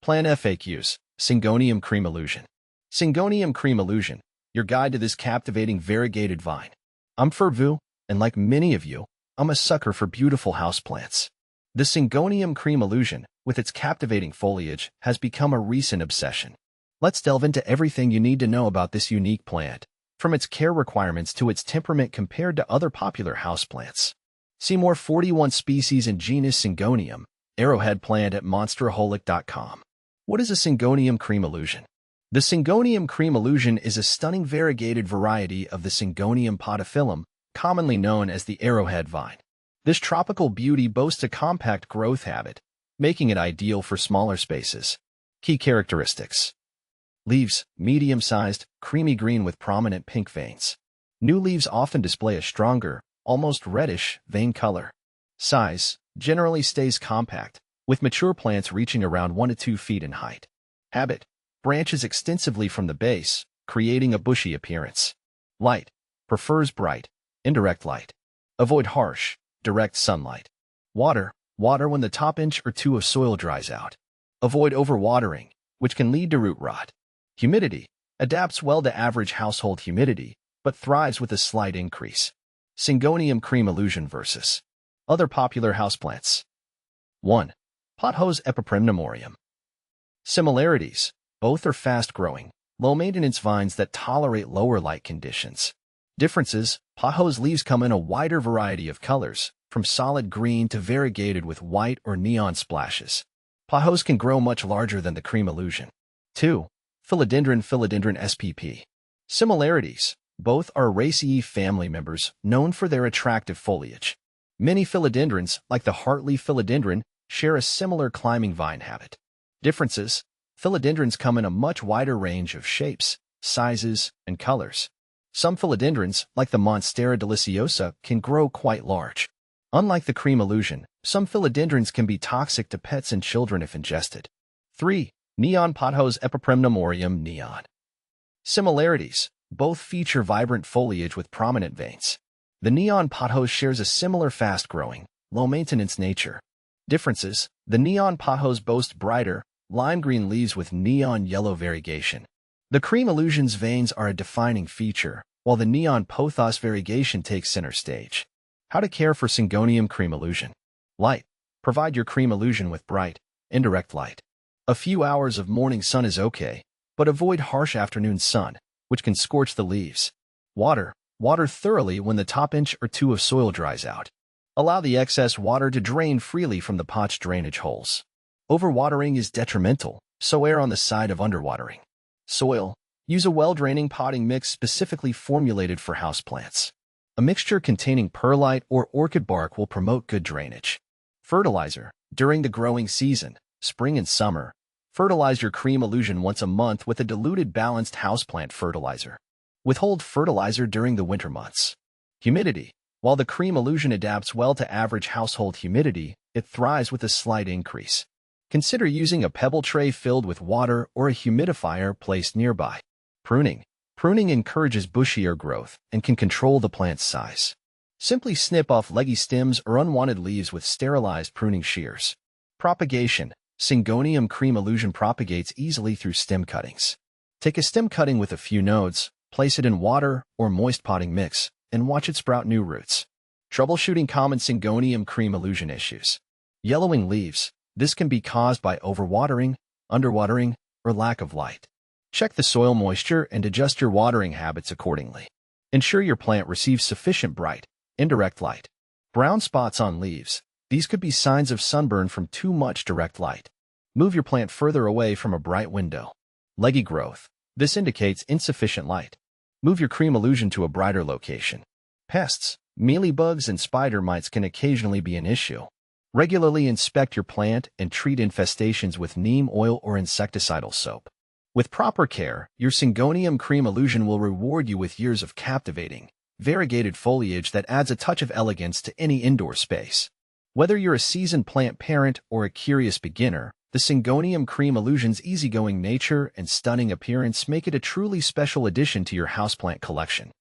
Plant FAQs, Syngonium Cream Illusion. Syngonium Cream Illusion, your guide to this captivating variegated vine. I'm Fervu, and like many of you, I'm a sucker for beautiful houseplants. The Syngonium Cream Illusion, with its captivating foliage, has become a recent obsession. Let's delve into everything you need to know about this unique plant, from its care requirements to its temperament compared to other popular houseplants. See more 41 species in genus Syngonium, arrowhead plant at monsteraholic.com. What is a Syngonium Cream Illusion? The Syngonium Cream Illusion is a stunning variegated variety of the Syngonium podophyllum, commonly known as the arrowhead vine. This tropical beauty boasts a compact growth habit, making it ideal for smaller spaces. Key characteristics: leaves, medium-sized, creamy green with prominent pink veins. New leaves often display a stronger, almost reddish, vein color. Size generally stays compact, with mature plants reaching around 1 to 2 feet in height. Habit: branches extensively from the base, creating a bushy appearance. Light: prefers bright, indirect light. Avoid harsh, direct sunlight. Water when the top inch or two of soil dries out. Avoid overwatering, which can lead to root rot. Humidity: adapts well to average household humidity, but thrives with a slight increase. Syngonium Cream Illusion versus other popular houseplants. 1. Pothos Epipremnumorium. Similarities: both are fast-growing, low-maintenance vines that tolerate lower light conditions. Differences: pothos leaves come in a wider variety of colors, from solid green to variegated with white or neon splashes. Pothos can grow much larger than the Cream Illusion. 2. Philodendron spp. Similarities: both are Araceae family members known for their attractive foliage. Many philodendrons, like the heartleaf philodendron, share a similar climbing vine habit. Differences: philodendrons come in a much wider range of shapes, sizes, and colors. Some philodendrons, like the Monstera deliciosa, can grow quite large. Unlike the Cream Illusion, some philodendrons can be toxic to pets and children if ingested. 3. Neon Pothos Epipremnumorium neon. Similarities: both feature vibrant foliage with prominent veins. The neon pothos shares a similar fast-growing, low-maintenance nature. Differences: the neon pothos boast brighter, lime-green leaves with neon yellow variegation. The Cream Illusion's veins are a defining feature, while the neon pothos variegation takes center stage. How to care for Syngonium Cream Illusion. Light: provide your Cream Illusion with bright, indirect light. A few hours of morning sun is okay, but avoid harsh afternoon sun, which can scorch the leaves. Water thoroughly when the top inch or two of soil dries out. Allow the excess water to drain freely from the pot's drainage holes. Overwatering is detrimental, so err on the side of underwatering. Soil: use a well-draining potting mix specifically formulated for houseplants. A mixture containing perlite or orchid bark will promote good drainage. Fertilizer: during the growing season, spring and summer, fertilize your Cream Illusion once a month with a diluted balanced houseplant fertilizer. Withhold fertilizer during the winter months. Humidity: while the Cream Illusion adapts well to average household humidity, it thrives with a slight increase. Consider using a pebble tray filled with water or a humidifier placed nearby. Pruning: pruning encourages bushier growth and can control the plant's size. Simply snip off leggy stems or unwanted leaves with sterilized pruning shears. Propagation: Syngonium Cream Illusion propagates easily through stem cuttings. Take a stem cutting with a few nodes, place it in water or moist potting mix, and watch it sprout new roots. Troubleshooting common Syngonium Cream Illusion issues. Yellowing leaves: this can be caused by overwatering, underwatering, or lack of light. Check the soil moisture and adjust your watering habits accordingly. Ensure your plant receives sufficient bright, indirect light. Brown spots on leaves: these could be signs of sunburn from too much direct light. Move your plant further away from a bright window. Leggy growth: this indicates insufficient light. Move your Cream Illusion to a brighter location. Pests: mealybugs and spider mites can occasionally be an issue. Regularly inspect your plant and treat infestations with neem oil or insecticidal soap. With proper care, your Syngonium Cream Illusion will reward you with years of captivating, variegated foliage that adds a touch of elegance to any indoor space. Whether you're a seasoned plant parent or a curious beginner, the Syngonium Cream Illusion's easygoing nature and stunning appearance make it a truly special addition to your houseplant collection.